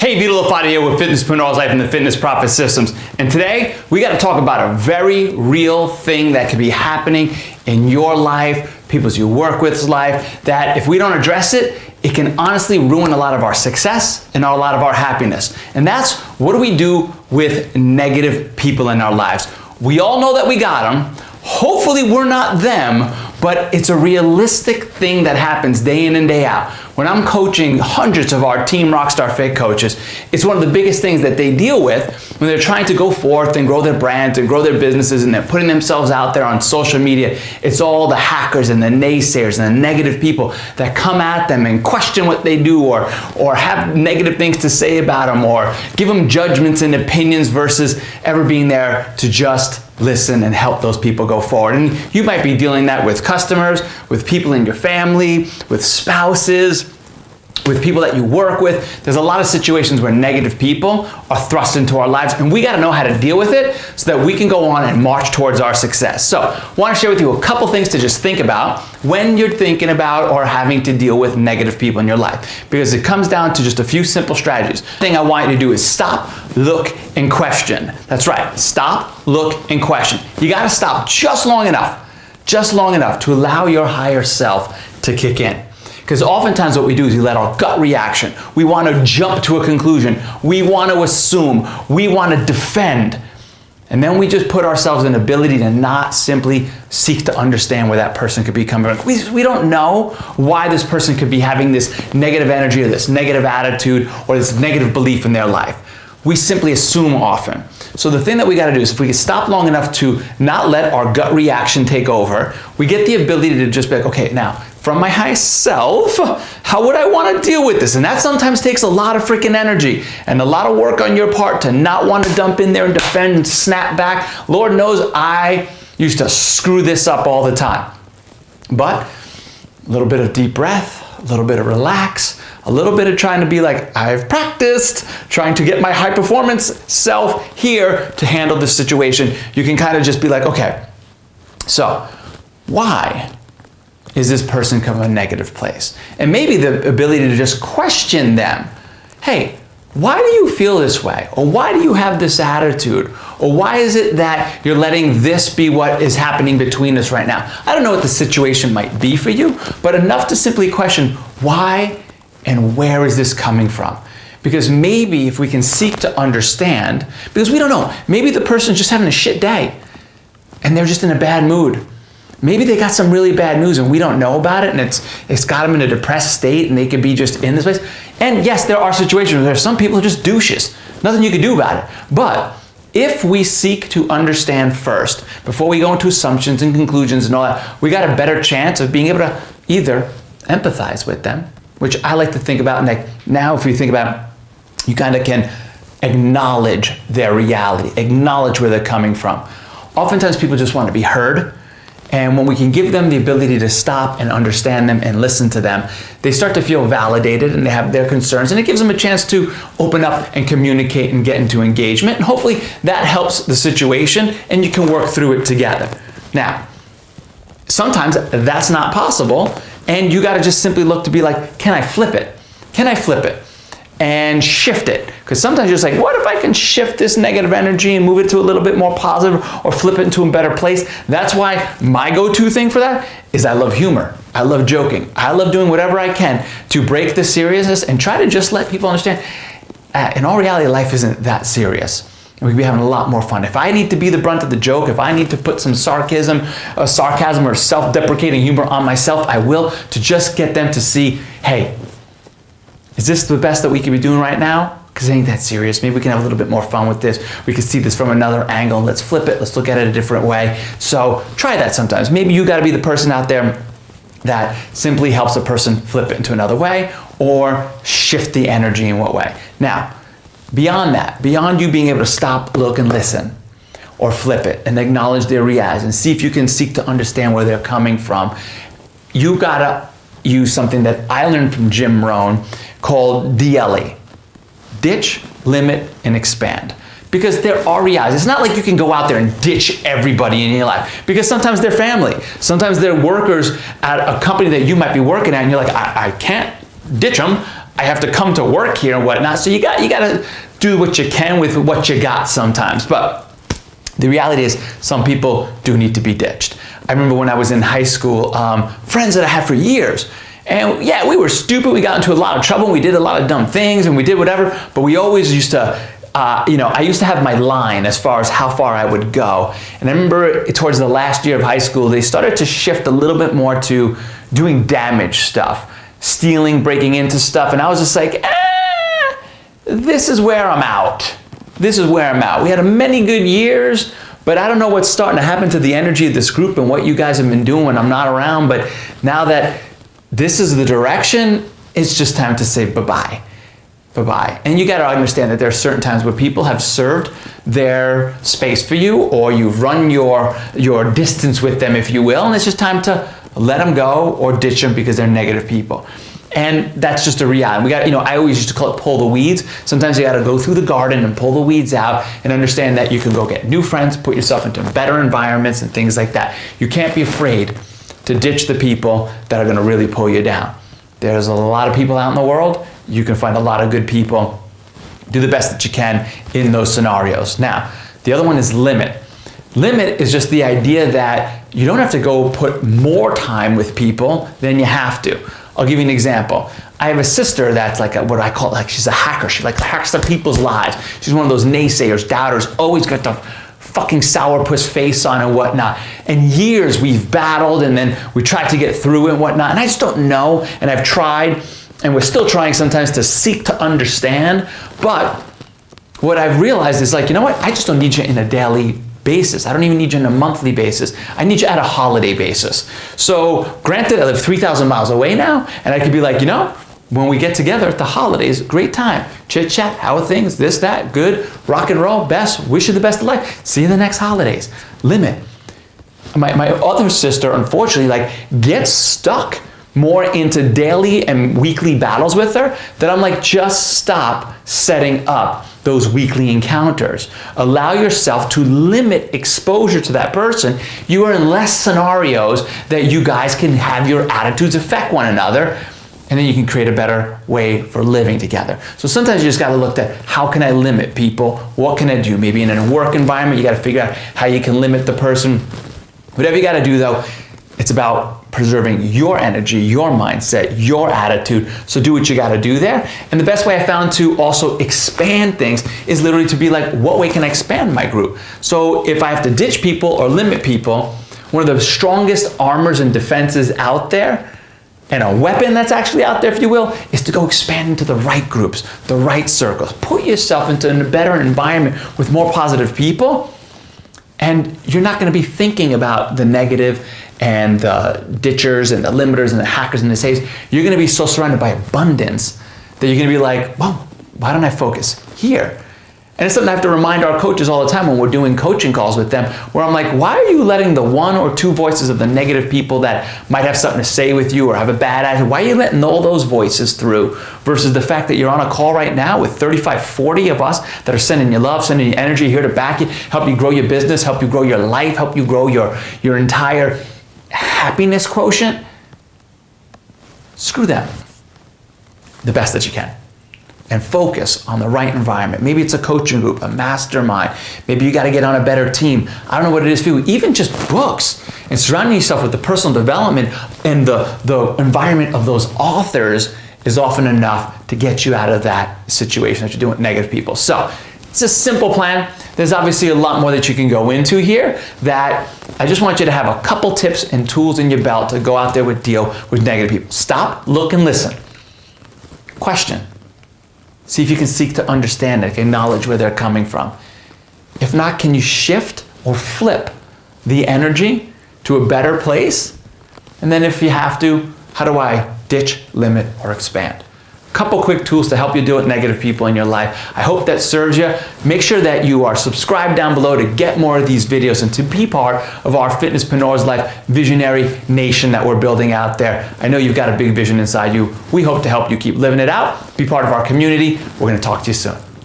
Hey, Vito LaFata here with Fitnesspreneur Life and the Fitness Profit Systems. And today, we got to talk about a very real thing that could be happening in your life, people's you work with's life, that if we don't address it, it can honestly ruin a lot of our success and a lot of our happiness. And that's what do we do with negative people in our lives? We all know that we got them. Hopefully we're not them, but it's a realistic thing that happens day in and day out. When I'm coaching hundreds of our Team Rockstar Fit coaches, it's one of the biggest things that they deal with when they're trying to go forth and grow their brands and grow their businesses and they're putting themselves out there on social media. It's all the hackers and the naysayers and the negative people that come at them and question what they do or have negative things to say about them or give them judgments and opinions versus ever being there to just listen and help those people go forward. And you might be dealing that with customers, with people in your family, with spouses, with people that you work with. There's a lot of situations where negative people are thrust into our lives, and we got to know how to deal with it so that we can go on and march towards our success. So I want to share with you a couple things to just think about when you're thinking about or having to deal with negative people in your life, because it comes down to just a few simple strategies. The thing I want you to do is stop, look, and question. That's right. Stop, look, and question. You got to stop just long enough to allow your higher self to kick in. Because oftentimes what we do is we let our gut reaction, we want to jump to a conclusion, we want to assume, we want to defend, and then we just put ourselves in the ability to not simply seek to understand where that person could be coming from. We don't know why this person could be having this negative energy or this negative attitude or this negative belief in their life. We simply assume often. So the thing that we got to do is if we can stop long enough to not let our gut reaction take over, we get the ability to just be like, okay, now, from my high self, how would I want to deal with this? And that sometimes takes a lot of freaking energy and a lot of work on your part to not want to dump in there and defend and snap back. Lord knows I used to screw this up all the time. But a little bit of deep breath, a little bit of relax, a little bit of trying to be like, I've practiced, trying to get my high performance self here to handle this situation. You can kind of just be like, okay, so why is this person come from a negative place? And maybe the ability to just question them. Hey, why do you feel this way? Or why do you have this attitude? Or why is it that you're letting this be what is happening between us right now? I don't know what the situation might be for you, but enough to simply question why and where is this coming from? Because maybe if we can seek to understand, because we don't know, maybe the person's just having a shit day and they're just in a bad mood. Maybe they got some really bad news and we don't know about it and it's got them in a depressed state and they could be just in this place. And yes, there are situations where there's some people who are just douches. Nothing you can do about it. But if we seek to understand first, before we go into assumptions and conclusions and all that, we got a better chance of being able to either empathize with them, which I like to think about, like now if you think about it, you kind of can acknowledge their reality, acknowledge where they're coming from. Oftentimes people just want to be heard. And when we can give them the ability to stop and understand them and listen to them, they start to feel validated and they have their concerns, and it gives them a chance to open up and communicate and get into engagement. And hopefully that helps the situation and you can work through it together. Now, sometimes that's not possible and you got to just simply look to be like, can I flip it? Can I flip it? And shift it. Because sometimes you're just like, what if I can shift this negative energy and move it to a little bit more positive or flip it into a better place? That's why my go-to thing for that is I love humor. I love joking. I love doing whatever I can to break the seriousness and try to just let people understand, in all reality, life isn't that serious. And we can be having a lot more fun. If I need to be the brunt of the joke, if I need to put some sarcasm or self-deprecating humor on myself, I will, to just get them to see, hey, is this the best that we can be doing right now? Because it ain't that serious. Maybe we can have a little bit more fun with this. We can see this from another angle. Let's flip it. Let's look at it a different way. So try that sometimes. Maybe you got to be the person out there that simply helps a person flip it into another way or shift the energy in what way. Now, beyond that, beyond you being able to stop, look, and listen, or flip it and acknowledge their reaction and see if you can seek to understand where they're coming from, you got to use something that I learned from Jim Rohn called DLE. Ditch, limit, and expand. Because there are realities. It's not like you can go out there and ditch everybody in your life, because sometimes they're family. Sometimes they're workers at a company that you might be working at and you're like, I can't ditch them. I have to come to work here and whatnot. So you got to do what you can with what you got sometimes. But the reality is some people do need to be ditched. I remember when I was in high school, friends that I had for years. And yeah, we were stupid. We got into a lot of trouble. We did a lot of dumb things and we did whatever. But we always used to, I used to have my line as far as how far I would go. And I remember towards the last year of high school, they started to shift a little bit more to doing damage stuff, stealing, breaking into stuff. And I was just like, this is where I'm out. This is where I'm out. We had many good years, but I don't know what's starting to happen to the energy of this group and what you guys have been doing when I'm not around. But now that this is the direction, it's just time to say bye-bye. Bye-bye. And you got to understand that there are certain times where people have served their space for you, or you've run your distance with them, if you will, and it's just time to let them go or ditch them because they're negative people. And that's just a reality. We got, I always used to call it pull the weeds. Sometimes you got to go through the garden and pull the weeds out and understand that you can go get new friends, put yourself into better environments and things like that. You can't be afraid to ditch the people that are going to really pull you down. There's a lot of people out in the world. You can find a lot of good people. Do the best that you can in those scenarios. Now, the other one is limit. Limit is just the idea that you don't have to go put more time with people than you have to. I'll give you an example. I have a sister that's like what I call, she's a hacker. She hacks up people's lives. She's one of those naysayers, doubters, always got the fucking sourpuss face on and whatnot. And years we've battled and then we tried to get through it and whatnot. And I just don't know. And I've tried and we're still trying sometimes to seek to understand. But what I've realized is you know what? I just don't need you in a daily basis. I don't even need you on a monthly basis. I need you at a holiday basis. So granted, I live 3,000 miles away now, and I could be like, when we get together at the holidays, great time. Chit chat, how are things, this, that, good, rock and roll, best, wish you the best of life. See you the next holidays. Limit. My other sister, unfortunately, gets stuck more into daily and weekly battles with her that I'm like, just stop setting up those weekly encounters. Allow yourself to limit exposure to that person. You are in less scenarios that you guys can have your attitudes affect one another, and then you can create a better way for living together. So sometimes you just gotta look at how can I limit people? What can I do? Maybe in a work environment, you gotta figure out how you can limit the person. Whatever you gotta do though, it's about preserving your energy, your mindset, your attitude. So do what you gotta do there. And the best way I found to also expand things is literally to be like, what way can I expand my group? So if I have to ditch people or limit people, one of the strongest armors and defenses out there, and a weapon that's actually out there, if you will, is to go expand into the right groups, the right circles. Put yourself into a better environment with more positive people, and you're not gonna be thinking about the negative and the ditchers and the limiters and the hackers and the naysayers. You're gonna be so surrounded by abundance that you're gonna be like, whoa, why don't I focus here? And it's something I have to remind our coaches all the time when we're doing coaching calls with them, where I'm like, why are you letting the one or two voices of the negative people that might have something to say with you or have a bad attitude, why are you letting all those voices through versus the fact that you're on a call right now with 35, 40 of us that are sending you love, sending you energy, here to back you, help you grow your business, help you grow your life, help you grow your entire happiness quotient? Screw them. The best that you can. And focus on the right environment. Maybe it's a coaching group, a mastermind. Maybe you got to get on a better team. I don't know what it is for you. Even just books and surrounding yourself with the personal development and the environment of those authors is often enough to get you out of that situation that you're doing with negative people. So it's a simple plan. There's obviously a lot more that you can go into here that I just want you to have a couple tips and tools in your belt to go out there with deal with negative people. Stop, look, and listen. Question. See if you can seek to understand it, acknowledge where they're coming from. If not, can you shift or flip the energy to a better place? And then if you have to, how do I ditch, limit, or expand? Couple quick tools to help you deal with negative people in your life. I hope that serves you. Make sure that you are subscribed down below to get more of these videos and to be part of our Fitnesspreneurs Life Visionary Nation that we're building out there. I know you've got a big vision inside you. We hope to help you keep living it out. Be part of our community. We're going to talk to you soon.